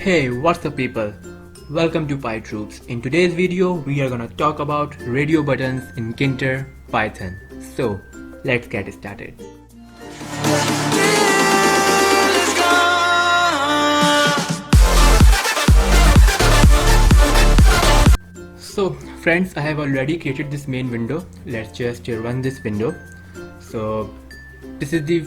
Hey, what's up people? Welcome to PyTroops. In today's video, we are gonna talk about radio buttons in Kinter Python. So, let's get started. So, friends, I have already created this main window. Let's just run this window. So, this is the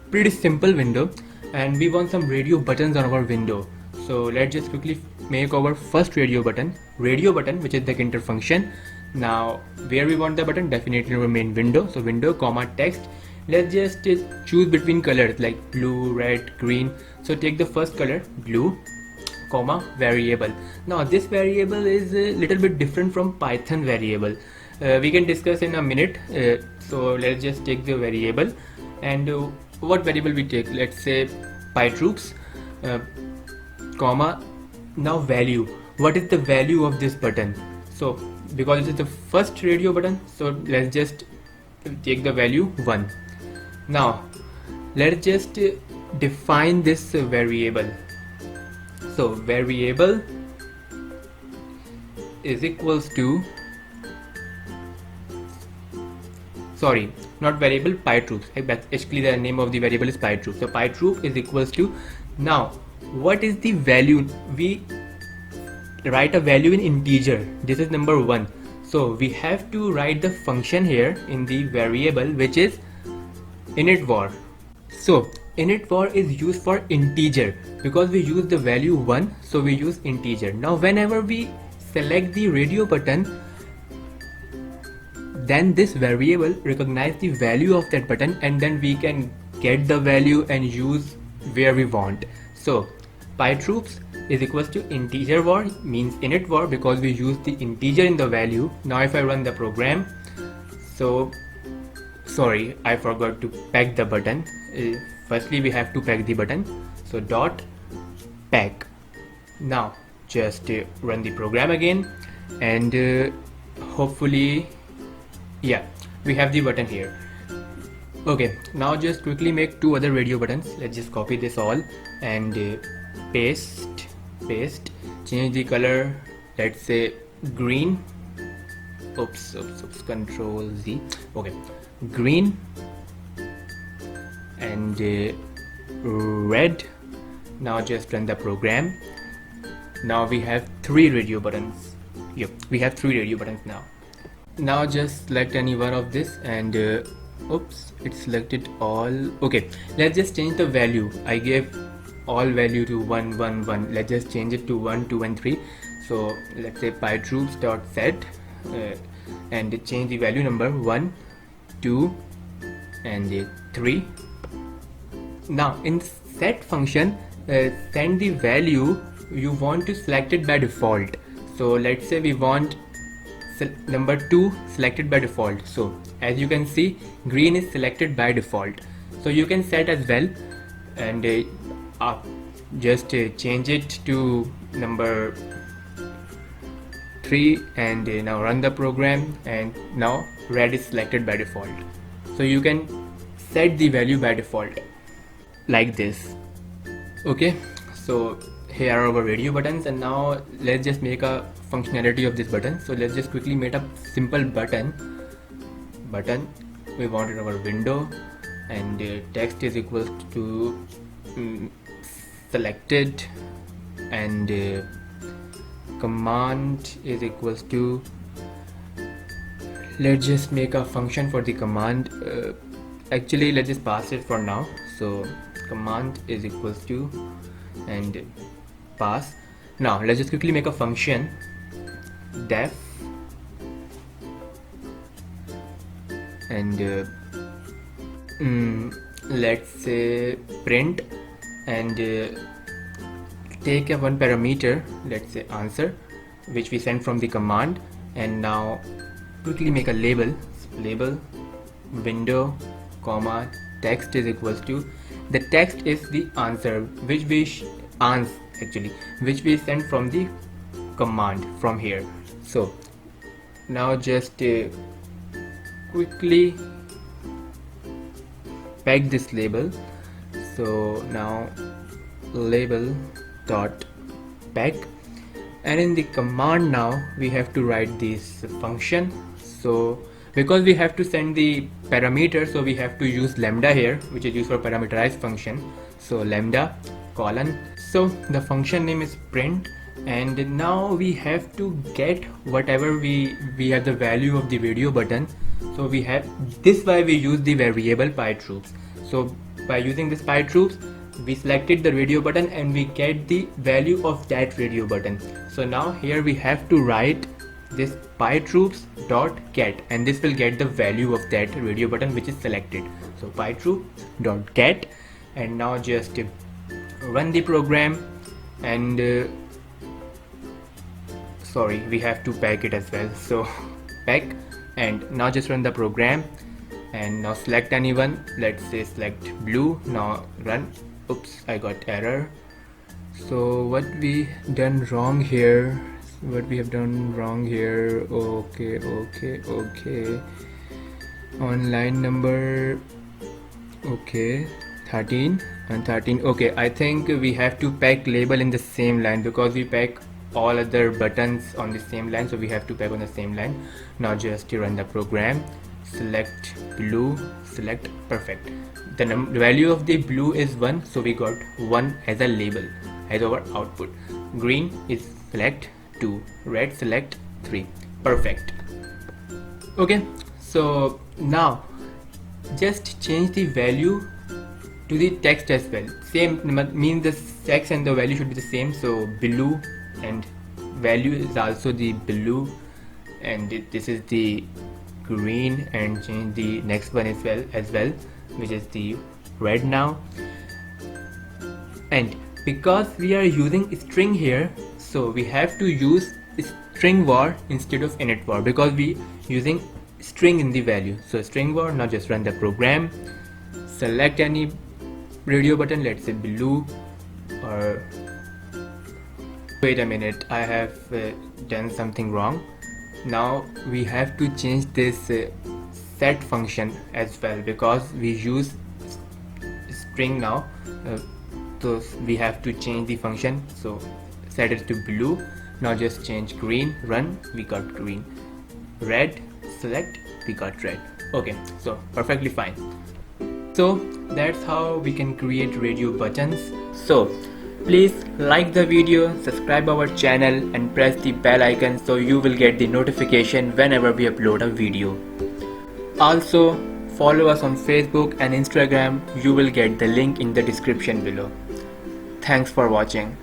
pretty simple window, and we want some radio buttons on our window. So let's just quickly make our first radio button, which is the Kinter function. Now where we want the button? Definitely in our main window. So window comma text. Let's just choose between colors like blue, red, green. So take the first color, blue, comma variable. Now this variable is a little bit different from Python variable. We can discuss in a minute. So let's just take the variable, and what variable we take? Let's say PyTroops. Comma, now value. What is the value of this button? So because it is the first radio button, so let's just take the value 1. Now let's just define this variable. So variable is equals to, sorry, not variable, PyTroops. Actually the name of the variable is PyTroops. So PyTroop is equals to, now what is the value? We write a value in integer. This is number 1. So we have to write the function here in the variable, which is initVar. So initVar is used for integer because we use the value 1, so we use integer. Now whenever we select the radio button, then this variable recognize the value of that button, and then we can get the value and use where we want. So PyTroops is equals to integer var, means init var, because we use the integer in the value. Now if I run the program, so sorry, I forgot to pack the button. Firstly we have to pack the button, so dot pack. Now just run the program again, and hopefully, yeah, we have the button here. Okay, now just quickly make 2 other radio buttons. Let's just copy this all and paste, change the color, let's say green. Oops, control Z. Okay, green and red. Now just run the program. Now we have 3 radio buttons. Yep, we have 3 radio buttons now. Now just select any one of this, and oops, it selected all. Okay, let's just change the value. I gave all value to 1 1 1. Let's just change it to 1 2 and 3. So let's say pytroops dot set and change the value number 1 2 and 3. Now in set function, send the value you want to select it by default. So let's say we want number 2 selected by default. So as you can see, green is selected by default. So you can set as well, and just change it to number 3, and now run the program, and now red is selected by default. So you can set the value by default like this. Okay, so here are our radio buttons, and now let's just make a functionality of this button. So let's just quickly make a simple button. We want in our window, and text is equals to selected, and command is equals to, let's just make a function for the command. Actually let's just pass it for now. So command is equals to, and pass. Now let's just quickly make a function, def, and let's say print, and take a 1 parameter, let's say answer, which we send from the command. And now quickly make a label window comma text is equals to, the text is the answer which we which we send from the command from here. So now just quickly pack this label. So now label dot back, and in the command now we have to write this function. So because we have to send the parameter, so we have to use lambda here, which is used for parameterized function. So lambda colon, so the function name is print, and now we have to get whatever we have the value of the radio button. So we have this, why we use the variable pytroops. So by using this pytroops, we selected the radio button and we get the value of that radio button. So now here we have to write this pytroops dot get, and this will get the value of that radio button which is selected. So pytroops dot get, and now just run the program, and sorry, we have to pack it as well. So pack, and now just run the program, and now select anyone. Let's say select blue. Now run. Oops, I got error. So what we done wrong here? Okay. On line number, okay, 13 and 13. Okay, I think we have to pack label in the same line, because we pack all other buttons on the same line, so we have to pack on the same line. Now just run the program, select blue, select, perfect. The value of the blue is 1, so we got 1 as a label as our output. Green is select 2, red select 3, perfect. Okay, so now just change the value to the text as well. Same means the text and the value should be the same. So blue and value is also the blue, and this is the green, and change the next one as well, which is the red now. And because we are using string here, so we have to use string var instead of init var, because we using string in the value. So string var. Now just run the program, select any radio button, let's say blue, or wait a minute, I have done something wrong. Now we have to change this set function as well, because we use string now. So we have to change the function. So set it to blue. Now just change green, run, we got green. Red, select, we got red. Okay, so perfectly fine. So that's how we can create radio buttons. So please like the video, subscribe our channel, and press the bell icon so you will get the notification whenever we upload a video. Also follow us on Facebook and Instagram. You will get the link in the description below. Thanks for watching.